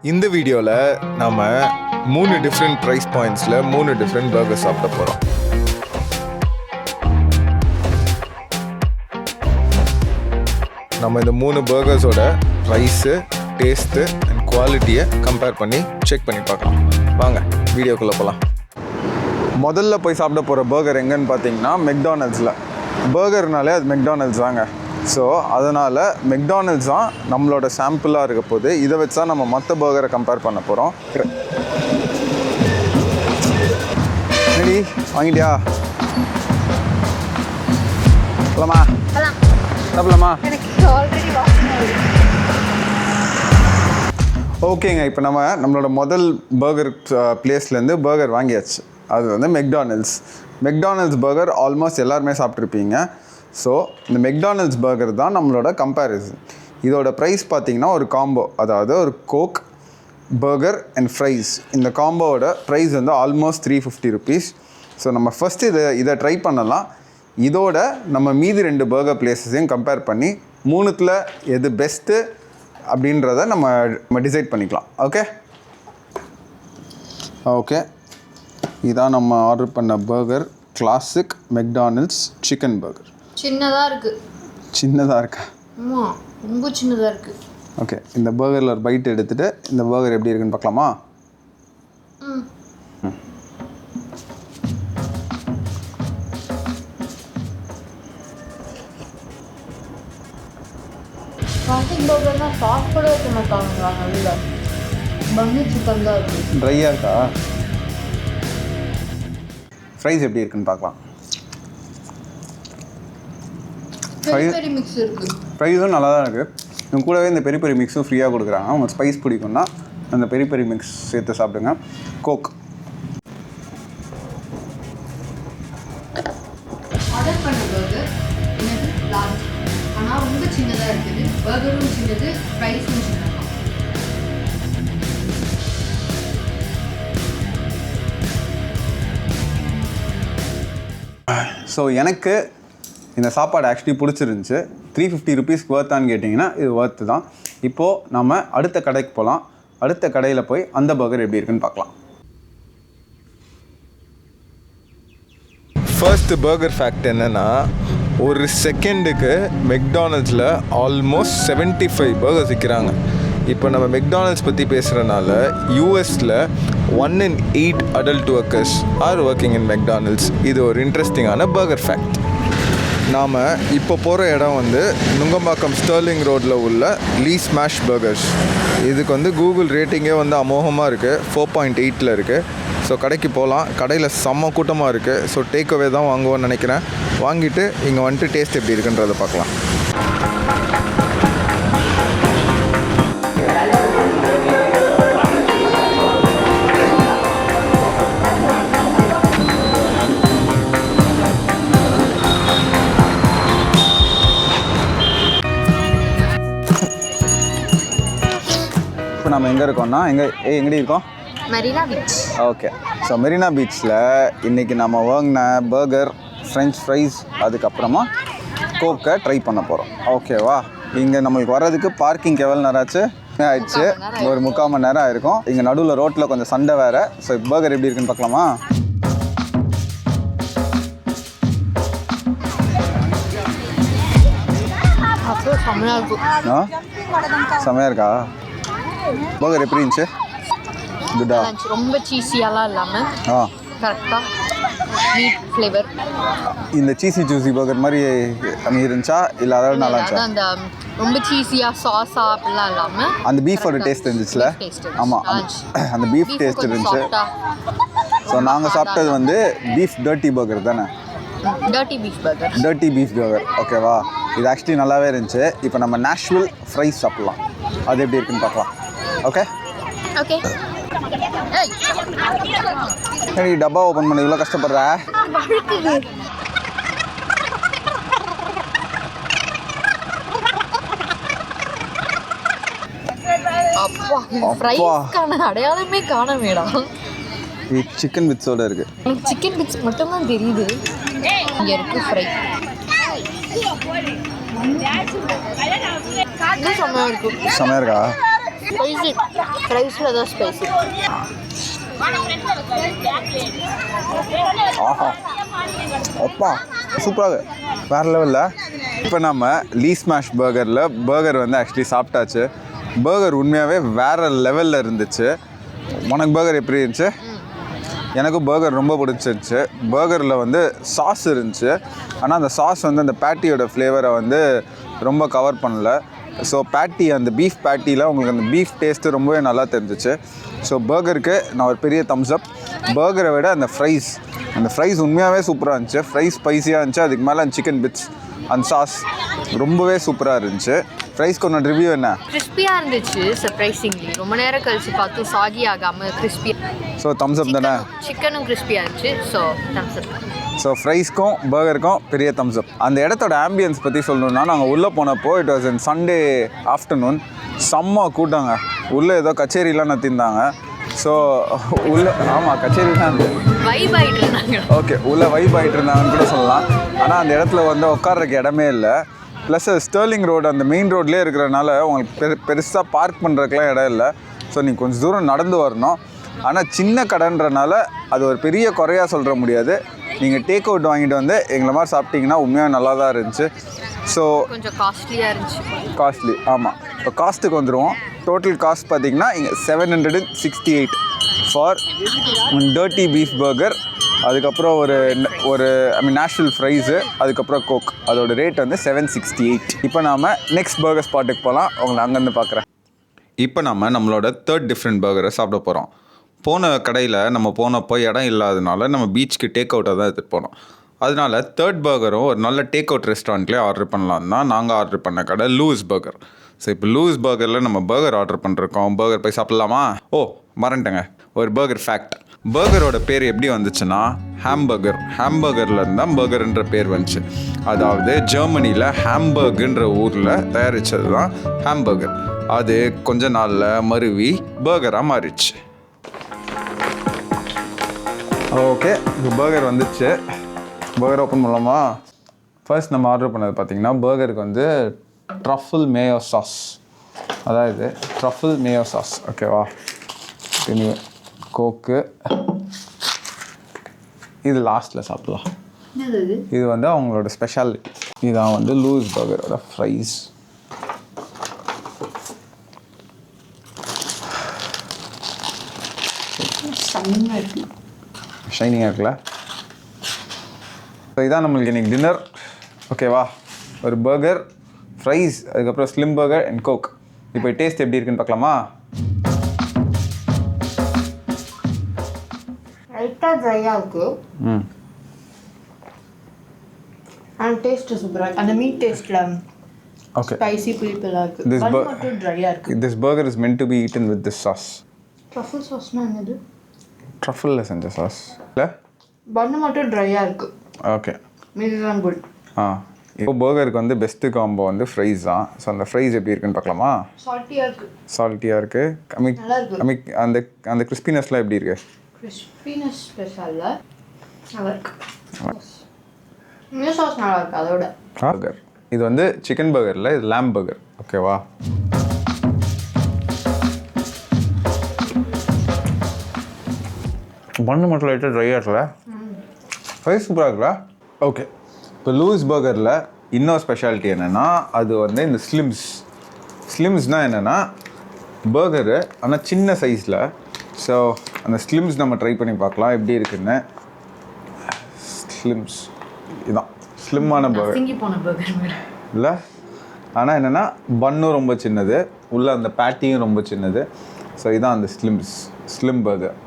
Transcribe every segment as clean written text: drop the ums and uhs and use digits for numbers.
இந்த வீடியோவில் நம்ம 3 டிஃப்ரெண்ட் ப்ரைஸ் பாயிண்ட்ஸில் 3 டிஃப்ரெண்ட் பர்கர் சாப்பிட போகிறோம். நம்ம இந்த 3 பர்கர்ஸோட ப்ரைஸு, டேஸ்ட்டு அண்ட் குவாலிட்டியை கம்பேர் பண்ணி செக் பண்ணி பார்க்கலாம். வாங்க வீடியோக்குள்ளே போகலாம். முதல்ல போய் சாப்பிட போகிற பர்கர் எங்கன்னு பார்த்தீங்கன்னா மெக்டானல்ட்ஸில். பர்கர்னாலே அது மெக்டானல்ட்ஸ் தாங்க. ஸோ அதனால் மெக்டானல்ட்ஸ் தான் நம்மளோட சாம்பிளாக இருக்க போது. இதை வச்சு தான் நம்ம மற்ற பர்கரை கம்பேர் பண்ண போகிறோம். ரெடி வாங்கிட்டியா? போலாமா? சாப்பிடலாமா? ஓகேங்க, இப்போ நம்மளோட முதல் பர்கர் பிளேஸ்லேருந்து பர்கர் வாங்கியாச்சு. அது வந்து மெக்டானல்ட்ஸ் பர்கர் ஆல்மோஸ்ட் எல்லாருமே சாப்பிட்ருப்பீங்க. ஸோ இந்த மெக்டானல்ட்ஸ் பர்கர் தான் நம்மளோட கம்பேரிசன். இதோட ப்ரைஸ் பார்த்திங்கன்னா ஒரு காம்போ, அதாவது ஒரு கோக், பர்கர் அண்ட் ஃப்ரைஸ். இந்த காம்போவோட ப்ரைஸ் வந்து ஆல்மோஸ்ட் 350 ருபீஸ். ஸோ நம்ம ஃபஸ்ட்டு இதை ட்ரை பண்ணலாம். இதோட நம்ம மீதி 2 பர்கர் பிளேஸஸையும் கம்பேர் பண்ணி 3த்தில் எது பெஸ்ட்டு அப்படின்றத நம்ம டிசைட் பண்ணிக்கலாம். ஓகே இதான் நம்ம ஆர்டர் பண்ண burger, classic McDonald's chicken burger. சின்னதாக இருக்கா? ரொம்ப சின்னதாக இருக்குது. ஓகே, இந்த பர்கரில் ஒரு பைட் எடுத்துகிட்டு இந்த பர்கர் எப்படி இருக்குன்னு பார்க்கலாமா? கிளாசிக் பர்கர்னா சாஸ் கூட வைக்க மாட்டாங்களா? நல்ல பன்னு சிக்கன் தான் இருக்குது. ட்ரையாக இருக்கா? ஃப்ரைஸ் எப்படி இருக்குன்னு பார்க்கலாம். பெரி மிக்ஸ் இருக்குது. ப்ரைஸும் நல்லா தான் இருக்குது. இது கூடவே இந்த பெரி மிக்ஸும் ஃப்ரீயாக கொடுக்குறாங்க. உங்களுக்கு ஸ்பைஸ் பிடிக்கும்னா அந்த பெரி மிக்ஸ் சேர்த்து சாப்பிடுங்க. கோக் ஆர்டர் பண்ண பர்கர் எனக்கு லார்ஜ், ஆனால் ரொம்ப சின்னதாக இருக்குது. பர்கரும் சின்னது, ப்ரைஸும் சின்னது. ஸோ எனக்கு இந்த சாப்பாடு ஆக்சுவலி பிடிச்சிருந்துச்சி. 350 ருபீஸ்க்கு ஒர்த்தான்னு கேட்டிங்கன்னா இது ஒர்த்து தான். இப்போது நம்ம அடுத்த கடைக்கு போகலாம். அடுத்த கடையில் போய் அந்த பர்கர் எப்படி இருக்குன்னு பார்க்கலாம். ஃபர்ஸ்ட் பர்கர் ஃபேக்ட் என்னென்னா, ஒரு செகண்டுக்கு மெக்டானல்ட்ஸில் ஆல்மோஸ்ட் 75 பர்கர்ஸ் விற்கிறாங்க. இப்போ நம்ம மெக்டானல்ட்ஸ் பற்றி பேசுகிறனால யூஎஸில் 1 in 8 adult workers are working in McDonald's. இது ஒரு இன்ட்ரெஸ்டிங்கான பர்கர் ஃபேக்ட். நாம் இப்போ போகிற இடம் வந்து நுங்கம்பாக்கம் ஸ்டர்லிங் ரோட்டில் உள்ள லீ ஸ்மாஷ் பர்கர்ஸ். இதுக்கு வந்து கூகுள் ரேட்டிங்கே வந்து அமோகமாக இருக்குது, 4.8 இருக்குது. ஸோ கடைக்கு போகலாம். கடையில் செம்ம கூட்டமாக இருக்குது. ஸோ டேக் அவே தான் வாங்குவோன்னு நினைக்கிறேன். வாங்கிட்டு இங்கே வந்துட்டு டேஸ்ட் எப்படி இருக்குன்றதை பார்க்கலாம். நம்ம எங்கே இருக்கோம்னா எங்கடி இருக்கோம்? Marina beach. Okay, so Marina பீச்சில் இன்றைக்கி நம்ம வாங்கின பர்கர், ஃப்ரெஞ்ச் ஃப்ரைஸ், அதுக்கப்புறமா கோக்கை ட்ரை பண்ண போகிறோம். ஓகேவா? இங்கே நம்மளுக்கு வர்றதுக்கு பார்க்கிங் எவ்வளோ நேரம் ஆச்சு? ஒரு 3/4 மணி நேரம் ஆயிருக்கும். இங்கே நடுவில் ரோட்டில் கொஞ்சம் சண்டை வேறு. ஸோ பர்கர் எப்படி இருக்குன்னு பார்க்கலாமா? செம்மையாக இருக்கா? பர்கர் எப்படி இருந்துச்சு? குட்டா? ரொம்ப சீஸியாலாம் இல்லாமல் கரெக்டாக மீட் ஃப்ளேவர். இந்த சீஸி ஜூஸி பர்கர் மாதிரி இருந்துச்சா இல்லை அதாவது நல்லா இருந்துச்சா? அந்த ரொம்ப சீஸியாக சாஸா அப்படிலாம் இல்லாமல் அந்த பீஃபோட டேஸ்ட் இருந்துச்சுல? ஆமாம், அந்த பீஃப் டேஸ்ட் இருந்துச்சு. ஸோ நாங்கள் சாப்பிட்டது வந்து பீஃப் டர்ட்டி பர்கர் தானே? Dirty beef burger. ஓகேவா? இது ஆக்சுவலி நல்லாவே இருந்துச்சு. இப்போ நம்ம நேஷ்வில் ஃப்ரைஸ் சாப்பிட்லாம். அது எப்படி இருக்குன்னு பார்க்கலாம். ஓகே சரி, டப்பா ஓப்பன் பண்ண இவ்வளோ கஷ்டப்படுற? அடையாளமே காண வேண்டாம். சிக்கன் பிட்ஸோட இருக்கு. சிக்கன் பிட்ஸ் மட்டும் தான் தெரியுது. இங்க இருக்கு ஃப்ரை. செமையா இருக்கா? ஸ்பைசி ஃப்ரைஸில் தான் ஸ்பைசி. ஆஹா அப்பா சூப்பராக வேறு லெவலில். இப்போ நம்ம லீ ஸ்மாஷ் பர்கர் வந்து ஆக்சுவலி சாப்பிட்டாச்சு. பர்கர் உண்மையாகவே வேறு லெவலில் இருந்துச்சு. உனக்கு பர்கர் எப்படி இருந்துச்சு? எனக்கும் பர்கர் ரொம்ப பிடிச்சிருச்சு. பர்கரில் வந்து சாஸ் இருந்துச்சு, ஆனால் அந்த சாஸ் வந்து அந்த பேட்டியோட ஃப்ளேவரை வந்து ரொம்ப கவர் பண்ணல. ஸோ பேட்டி, அந்த பீஃப் பேட்டியில் உங்களுக்கு அந்த பீஃப் டேஸ்ட்டு ரொம்பவே நல்லா தெரிஞ்சிச்சு. ஸோ பர்கருக்கு நான் ஒரு பெரிய தம்ஸ் அப். பர்கரை விட அந்த ஃப்ரைஸ் உண்மையாகவே சூப்பராக இருந்துச்சு. ஃப்ரைஸ் ஸ்பைஸியாக இருந்துச்சு. அதுக்கு மேலே அந்த சிக்கன் பிட்ஸ், அந்த சாஸ் ரொம்பவே சூப்பராக இருந்துச்சு. ஃப்ரைஸ்க்கு ஒன்று ரிவ்யூ என்ன? கிறிஸ்பியாக இருந்துச்சு சர்ப்ரைசிங்லி. ரொம்ப நேரம் கழிச்சு பார்த்து சாகி ஆகாமல் கிறிஸ்பியாக. ஸோ தம்ஸ் அப் தானே? சிக்கனும் கிறிஸ்பியாக இருந்துச்சு. ஸோ தம்ஸ் அப். ஸோ ஃப்ரைஸ்க்கும் பர்கருக்கும் பெரிய தம்ஸ் அப். அந்த இடத்தோட ஆம்பியன்ஸ் பற்றி சொல்லணுன்னா, நாங்கள் உள்ளே போனப்போ it was in Sunday afternoon. செம்ம கூட்டாங்க. உள்ளே ஏதோ கச்சேரிலாம் நடத்திருந்தாங்க. ஸோ உள்ளே ஆமாம் கச்சேரிலாம் இருந்தது. வைப் ஆகிட்டு இருந்தாங்க. ஓகே, உள்ளே வைப் ஆகிட்டு இருந்தாங்கன்னு கூட சொல்லலாம். ஆனால் அந்த இடத்துல வந்து உட்கார்றதுக்கு இடமே இல்லை. ப்ளஸ் ஸ்டர்லிங் ரோடு அந்த மெயின் ரோட்லேயே இருக்கிறனால உங்களுக்கு பெருசாக பார்க் பண்ணுறதுக்குலாம் இடம் இல்லை. ஸோ நீங்கள் கொஞ்சம் தூரம் நடந்து வரணும். ஆனால் சின்ன கடைன்றனால அது ஒரு பெரிய குறையாக சொல்கிற முடியாது. நீங்கள் டேக் அவுட் வாங்கிட்டு வந்து எங்களை மாதிரி சாப்பிட்டீங்கன்னா உண்மையாக நல்லா தான் இருந்துச்சு. ஸோ கொஞ்சம் காஸ்ட்லியாக இருந்துச்சு. காஸ்ட்லி, ஆமாம். இப்போ காஸ்ட்டுக்கு வந்துடுவோம். டோட்டல் காஸ்ட் பார்த்தீங்கன்னா இங்கே 768 ஃபார் டர்ட்டி பீஃப் பர்கர். அதுக்கப்புறம் ஒரு நேஷ்னல் ஃப்ரைஸு, அதுக்கப்புறம் கோக். அதோட ரேட் வந்து 768. இப்போ நாம் நெக்ஸ்ட் பர்கர் ஸ்பாட்டுக்கு போகலாம். உங்களை அங்கேருந்து பார்க்குறேன். இப்போ நம்மளோட தேர்ட் டிஃப்ரெண்ட் பர்கரை சாப்பிட போகிறோம். போன கடையில் நம்ம போனப்போ இடம் இல்லாதனால நம்ம பீச்சுக்கு டேக் அவுட்டாக தான் எடுத்துகிட்டு போனோம். அதனால தேர்ட் பர்கரும் ஒரு நல்ல டேக் அவுட் ரெஸ்டாரண்ட்லேயே ஆர்டர் பண்ணலாம் தான் நாங்கள் ஆர்டர் பண்ண கடை லூஸ் பர்கர். ஸோ இப்போ லூஸ் பர்கரில் நம்ம பர்கர் ஆர்டர் பண்ணிருக்கோம். பர்கர் போய் சாப்பிட்லாமா? ஓ மறந்துட்டேங்க, ஒரு பர்கர் ஃபேக்ட். பர்கரோட பேர் எப்படி வந்துச்சுன்னா ஹாம்பர்கரில் இருந்தால் பர்கர்ன்ற பேர் வந்துச்சு. அதாவது ஜெர்மனியில் ஹாம்பர்க்ன்ற ஊரில் தயாரித்தது தான் ஹாம்பர்கர். அது கொஞ்ச நாளில் மருவி பர்கராக மாறிடுச்சு. ஓகே, இப்போ பர்கர் வந்துச்சு. பர்கர் ஓப்பன் பண்ணலாமா? ஃபர்ஸ்ட் நம்ம ஆர்டர் பண்ணது பார்த்திங்கன்னா பர்கருக்கு வந்து ட்ரஃபிள் மேயோ சாஸ். அதாவது ட்ரஃபிள் மேயோ சாஸ். ஓகேவா? கோக்கு இது லாஸ்ட்டில் சாப்பிட்லாம். இது வந்து அவங்களோட ஸ்பெஷாலிட்டி. இதுதான் வந்து லூஸ் பர்கரோட ஃப்ரைஸ். ஷைனிங்காக இருக்குல்ல? ஸோ இதான் நம்மளுக்கு இன்றைக்கி டின்னர். ஓகேவா? ஒரு பர்கர், ஃப்ரைஸ், அதுக்கப்புறம் ஸ்லிம் பர்கர் அண்ட் கோக். இப்போ டேஸ்ட் எப்படி இருக்குன்னு பார்க்கலாமா? லைட்டாக ட்ரையாக இருக்குது. அண்ட் டேஸ்ட்டு சூப்பராக இருக்குது. அந்த மீட் டேஸ்ட்டில் ஓகே, ஸ்பைசி புளிப்பெல்லாம் இருக்குது. This பன் மட்டும் ட்ரையாக இருக்குது. This burger is meant to be eaten with this sauce. Truffle சாஸ்னா என்னது? ட்ரஃபிளில் செஞ்ச சாஸ் இல்லை? பன்னு மட்டும் ட்ரையாக இருக்குது. ஓகே, மீதிதான் குட். இப்போ பர்கருக்கு வந்து பெஸ்ட்டு காம்போ வந்து ஃப்ரைஸ் தான். ஸோ அந்த ஃப்ரைஸ் எப்படி இருக்குன்னு பார்க்கலாமா? சால்ட்டியாக இருக்குது. சால்ட்டியாக இருக்குது. நல்லா இருக்கு. அந்த கிறிஸ்பினஸ்லாம் எப்படி இருக்குது? கிறிஸ்பினஸ் ஸ்பெஷலில் நல்லா இருக்கு. இன்னும் சாஸ் நல்லா இருக்குது அதோட. பர்கர் இது வந்து சிக்கன் பர்கரில் இது லேம் பர்கர். ஓகேவா? பண்ணு மட்டும் லைட்டாக ட்ரையாக இருக்குல்ல? ஃப்ரைஸ் சூப்பராக இருக்குல்ல? ஓகே, இப்போ லூஸ் பர்கரில் இன்னொரு ஸ்பெஷாலிட்டி என்னென்னா அது வந்து இந்த ஸ்லிம்ஸ்னால் என்னென்னா பர்கரு ஆனால் சின்ன சைஸில். ஸோ அந்த ஸ்லிம்ஸ் நம்ம ட்ரை பண்ணி பார்க்கலாம் எப்படி இருக்குன்னு. ஸ்லிம்ஸ் இதுதான் ஸ்லிம்மான பர்கர் இல்லை? ஆனால் என்னென்னா பன்னும் ரொம்ப சின்னது, உள்ளே அந்த பேட்டியும் ரொம்ப சின்னது. ஸோ இதுதான் அந்த ஸ்லிம் பர்கர்.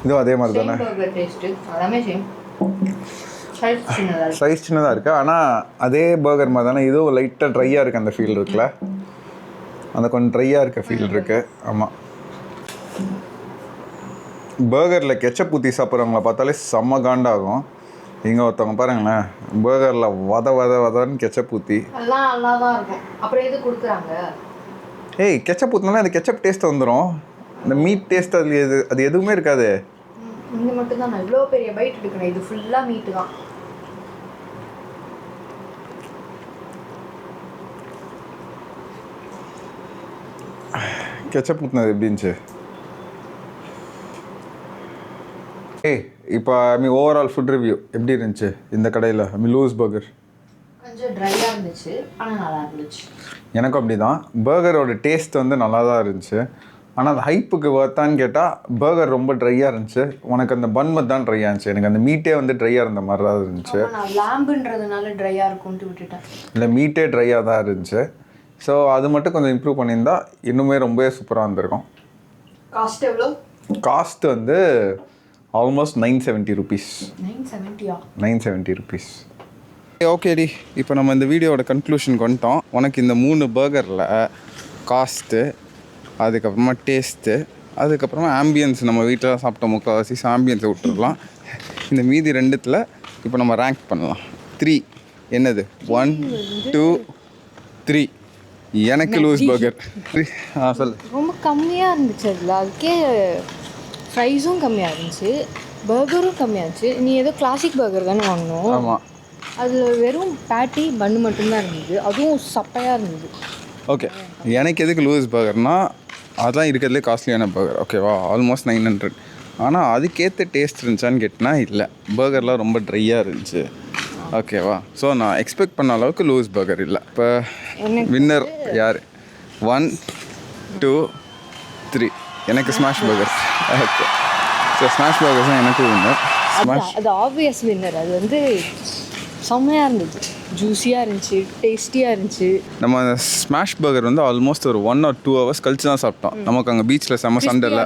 இதுவும் அதே மாதிரி தானே? சைஸ் சின்னதாக இருக்குது, ஆனால் அதே பர்கர் மாதிரி தானே. இதுவும் லைட்டாக ட்ரையாக இருக்குது. அந்த ஃபீல் இருக்குல்ல? அந்த கொஞ்சம் ட்ரையாக இருக்க ஃபீல் இருக்குது. ஆமாம். பர்கரில் கெச்சப் ஊற்றி சாப்பிட்றவங்கள பார்த்தாலே செம்ம காண்டாகும். இங்கே ஒருத்தவங்க பாருங்களேன், பர்கரில் வதன்னு கெச்சப் ஊற்றி. ஏய், கெச்சப் ஊற்றினாலே அந்த கெச்சப் டேஸ்ட் வந்துடும். இந்த மீட் டேஸ்ட் அது எதுவுமே இருக்காது. இங்கே மட்டும்தான் நான் இவ்வளோ பெரிய பைட் எடுக்கிறேன். இது ஃபுல்லாக மீட்டு தான். கெச்சப் ஊற்றினது எப்படி இருந்துச்சு? இப்போ ஓவரால் ஃபுட் ரிவ்யூ எப்படி இருந்துச்சு இந்த கடையில்? லூஸ் பர்கர் கொஞ்சம் ட்ரையாக இருந்துச்சு, ஆனால் நல்லா இருந்துச்சு. எனக்கும் அப்படி தான். பர்கரோட டேஸ்ட் வந்து நல்லா தான் இருந்துச்சு. ஆனால் அந்த ஹைப்புக்கு வர்த்தான்னு கேட்டால் பர்கர் ரொம்ப ட்ரையாக இருந்துச்சு. உனக்கு அந்த பன் தான் ட்ரையாக இருந்துச்சு. எனக்கு அந்த மீட்டே வந்து ட்ரையாக இருந்த மாதிரி தான் இருந்துச்சு. நான் லேம்புன்றதுனால ட்ரையாக இருக்கும்ட்டு விட்டுட்டேன். இல்லை, மீட்டே ட்ரையாக தான் இருந்துச்சு. ஸோ அது மட்டும் கொஞ்சம் இம்ப்ரூவ் பண்ணியிருந்தா இன்னுமே ரொம்பவே சூப்பராக இருந்திருக்கும். காஸ்ட் எவ்வளோ? காஸ்ட் வந்து ஆல்மோஸ்ட் 970 ருபீஸ். 970 ருபீஸ். ஓகேடி, இப்போ நம்ம இந்த வீடியோவோட கன்க்ளூஷனுக்கு வந்துட்டோம். உனக்கு இந்த 3 பர்கரில் காஸ்ட்டு, அதுக்கப்புறமா டேஸ்ட்டு, அதுக்கப்புறமா ஆம்பியன்ஸ், நம்ம வீட்டில் சாப்பிட்ட முக்கால்வாசி ஆம்பியன்ஸை விட்டுடலாம். இந்த மீதி 2த்தில் இப்போ நம்ம ரேங்க் பண்ணலாம். 3 என்னது? 1 2 3. எனக்கு லூஸ் பர்கர். சொல்லு. ரொம்ப கம்மியாக இருந்துச்சு அதில். அதுக்கே ப்ரைஸும் கம்மியாக இருந்துச்சு, பர்கரும் கம்மியாக இருந்துச்சு. நீ ஏதோ கிளாசிக் பர்கர் தானே வாங்கணும்? ஆமாம். அதில் வெறும் பேட்டி பன்னு மட்டும்தான் இருந்தது, அதுவும் சப்பையாக இருந்தது. ஓகே, எனக்கு எதுக்கு லூஸ் பர்கர்னால் அதுதான் இருக்கிறதுலே காஸ்ட்லியான பர்கர். ஓகேவா? ஆல்மோஸ்ட் 900. ஆனால் அதுக்கேற்ற டேஸ்ட் இருந்துச்சான்னு கேட்டினா இல்லை. பர்கர்லாம் ரொம்ப ட்ரையாக இருந்துச்சு. ஓகேவா? ஸோ நான் எக்ஸ்பெக்ட் பண்ண அளவுக்கு லூஸ் பர்கர் இல்லை. இப்போ வின்னர் யார்? 1 2 3. எனக்கு smash burger. Okay, so smash burgers தான் எனக்கு வின்னர். ஸ்மாஷ் அது ஆப்வியஸ் வின்னர். அது வந்து செம்மையாக இருந்துச்சு, ஜூஸியாக இருந்துச்சு, டேஸ்டியாக இருந்துச்சு. நம்ம ஸ்மாஷ் பர்கர் வந்து ஆல்மோஸ்ட் ஒரு 1 or 2 hours கழிச்சு தான் சாப்பிட்டோம். நமக்கு அங்கே பீச்சில் செம்ம சண்டையில்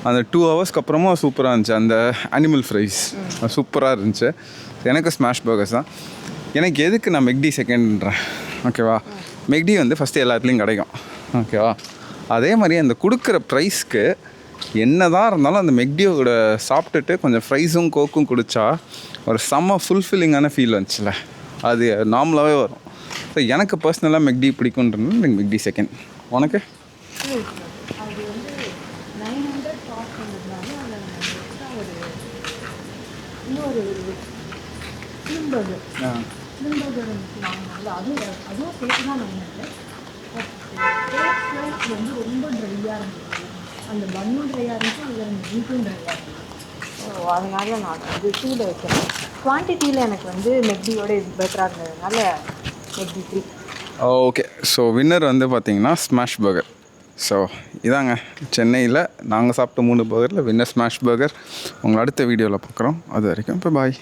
அந்த 2 ஹவர்ஸ்க்கு அப்புறமா சூப்பராக இருந்துச்சு. அந்த அனிமல் ஃப்ரைஸ் சூப்பராக இருந்துச்சு. எனக்கு ஸ்மாஷ் பர்கர்ஸ் தான். எனக்கு எதுக்கு நான் மெக்டி செகண்ட்ன்றேன். ஓகேவா? மெக்டி வந்து ஃபஸ்ட்டு எல்லாத்துலேயும் கிடைக்கும். ஓகேவா? அதே மாதிரி அந்த கொடுக்குற ப்ரைஸ்க்கு என்ன தான் இருந்தாலும் அந்த மெக்டியோட சாப்பிட்டுட்டு கொஞ்சம் ஃப்ரைஸும் கோக்கும் குடித்தா ஒரு செம்ம ஃபுல்ஃபில்லிங்கான ஃபீல் வந்துச்சுல, அது நார்மலாகவே வரும். ஸோ எனக்கு பர்சனலாக மெக்டி பிடிக்குன்றது எனக்கு மெக்டி செகண்ட். உனக்கு? அது வந்து 900 காஸ்ட் பண்ணதுனால அதில் ஒரு இன்னொரு ஸ்லிம் பர்கர் வாங்கினால அதுவும் சேர்த்து தான் வாங்கினேன். டேஸ்ட் வந்து ரொம்ப ட்ரையாக இருந்துச்சு. அந்த பன்னும் ட்ரையாக இருந்துச்சு, அதில் அந்த மீட்டும் ட்ரையாக இருந்துச்சு. ஸோ அதனால நான் வந்து 2ல வைக்கிறேன். குவான்டிட்டியில் எனக்கு வந்து மெக்டியோட இது பெட்டராக இருந்ததுனால மெக்டி 3. ஓகே, ஸோ வின்னர் வந்து பார்த்தீங்கன்னா ஸ்மாஷ் பர்கர். ஸோ இதாங்க சென்னையில் நாங்கள் சாப்பிட்ட 3 பர்கரில் வின்னர் ஸ்மாஷ் பர்கர். உங்களை அடுத்த வீடியோவில் பார்க்குறோம். அது வரைக்கும் இப்போ பாய்.